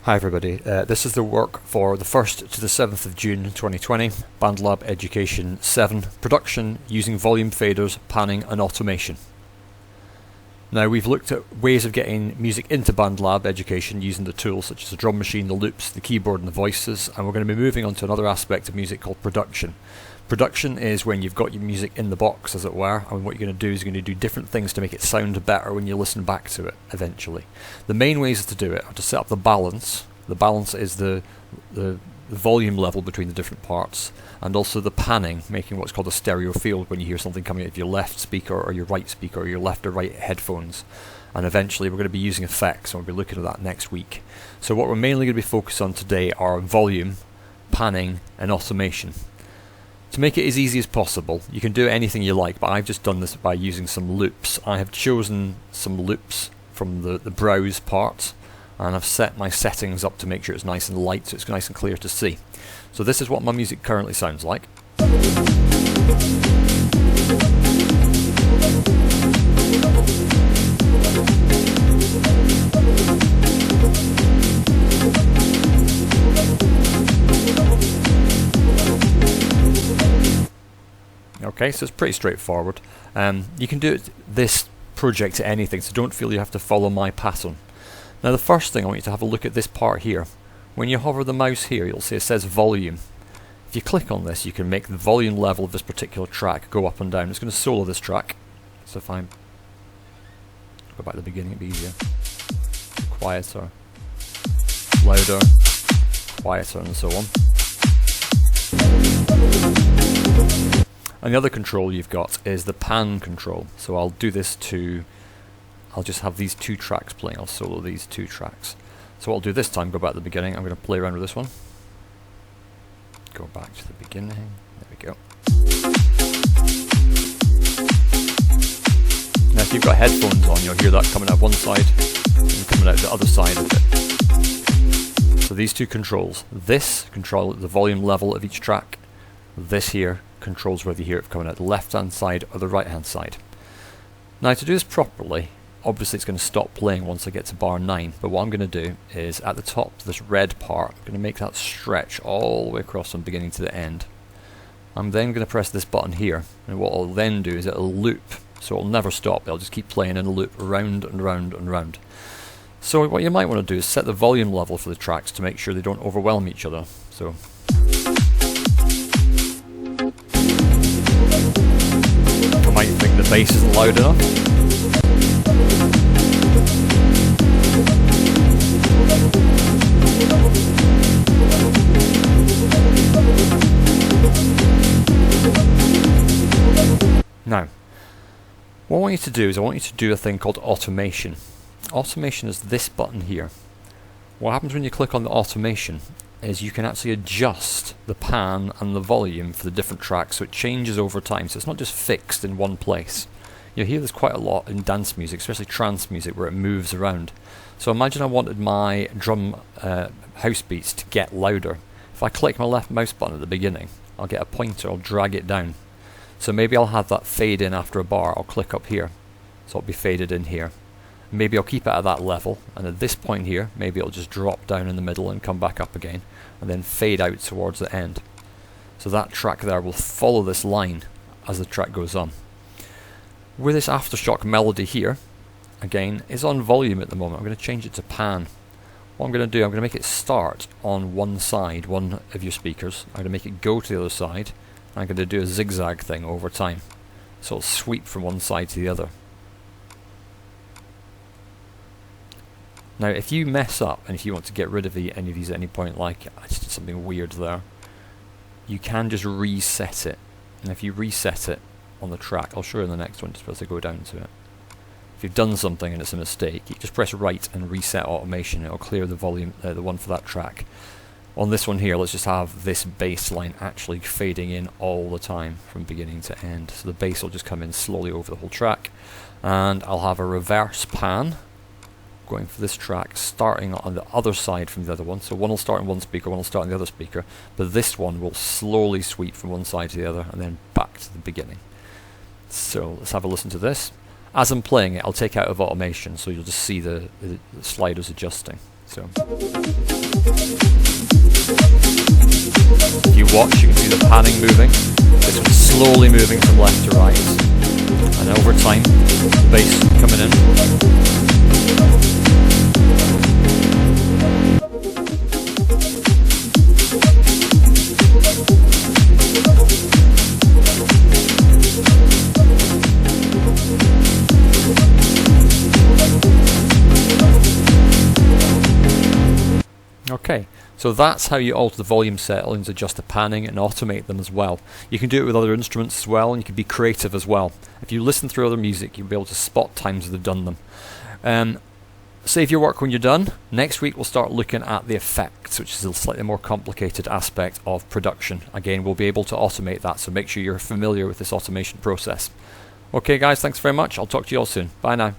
Hi everybody, this is the work for the 1st to the 7th of June 2020, BandLab Education 7, production using volume faders, panning and automation. Now we've looked at ways of getting music into BandLab Education using the tools such as the drum machine, the loops, the keyboard and the voices, and we're going to be moving on to another aspect of music called production. Production is when you've got your music in the box, as it were, and what you're going to do is you're going to do different things to make it sound better when you listen back to it eventually. The main ways to do it are to set up the balance. The balance is the volume level between the different parts, and also the panning, making what's called a stereo field when you hear something coming out of your left speaker or your right speaker or your left or right headphones. And eventually we're going to be using effects, and we'll be looking at that next week. So what we're mainly going to be focused on today are volume, panning and automation. To make it as easy as possible, you can do anything you like, but I've just done this by using some loops. I have chosen some loops from the browse part, and I've set my settings up to make sure it's nice and light, so it's nice and clear to see. So this is what my music currently sounds like. Okay, so it's pretty straightforward. You can do this project to anything, so don't feel you have to follow my pattern. Now the first thing I want you to have a look at this part here. When you hover the mouse here, you'll see it says volume. If you click on this, you can make the volume level of this particular track go up and down. It's going to solo this track. So if I go back to the beginning, it'd be easier. Quieter, louder, quieter, and so on. And the other control you've got is the pan control. So I'll do this I'll just have these two tracks playing. I'll solo these two tracks. So what I'll do this time, go back to the beginning. I'm going to play around with this one. Go back to the beginning. There we go. Now if you've got headphones on, you'll hear that coming out one side and coming out the other side of it. So these two controls. This controls the volume level of each track. This here controls whether you hear it coming out the left hand side or the right hand side. Now to do this properly, obviously it's going to stop playing once I get to bar 9, but what I'm going to do is at the top, this red part, I'm going to make that stretch all the way across from beginning to the end. I'm then going to press this button here, and what I'll then do is it'll loop, so it'll never stop. It'll just keep playing in a loop round and round and round. So what you might want to do is set the volume level for the tracks to make sure they don't overwhelm each other. So I might think the bass isn't loud enough. Now, what I want you to do is I want you to do a thing called automation. Automation is this button here. What happens when you click on the automation is you can actually adjust the pan and the volume for the different tracks, so it changes over time, so it's not just fixed in one place. You'll hear this quite a lot in dance music, especially trance music, where it moves around. So imagine I wanted my drum house beats to get louder. If I click my left mouse button at the beginning, I'll get a pointer, I'll drag it down. So maybe I'll have that fade in after a bar. I'll click up here, so it'll be faded in here. Maybe I'll keep it at that level, and at this point here, maybe it'll just drop down in the middle and come back up again, and then fade out towards the end. So that track there will follow this line as the track goes on. With this aftershock melody here, again, is on volume at the moment. I'm going to change it to pan. What I'm going to do, I'm going to make it start on one side, one of your speakers. I'm going to make it go to the other side. I'm going to do a zigzag thing over time. So it'll sweep from one side to the other. Now if you mess up and if you want to get rid of any of these at any point, like I just did something weird there, you can just reset it. And if you reset it on the track, I'll show you in the next one just as I go down to it. If you've done something and it's a mistake, you just press right and reset automation. It'll clear the volume, the one for that track. On this one here, let's just have this bass line actually fading in all the time from beginning to end. So the bass will just come in slowly over the whole track. And I'll have a reverse pan going for this track, starting on the other side from the other one. So one will start on one speaker, one will start on the other speaker, but this one will slowly sweep from one side to the other and then back to the beginning. So let's have a listen to this. As I'm playing it, I'll take out of automation, so you'll just see the sliders adjusting. So if you watch, you can see the panning moving. This one's slowly moving from left to right, and over time, the bass coming in. Okay, so that's how you alter the volume settings, adjust the panning and automate them as well. You can do it with other instruments as well, and you can be creative as well. If you listen through other music, you'll be able to spot times they've done them. Save your work when you're done. Next week we'll start looking at the effects, which is a slightly more complicated aspect of production. Again, we'll be able to automate that, so make sure you're familiar with this automation process. Okay guys, thanks very much. I'll talk to you all soon. Bye now.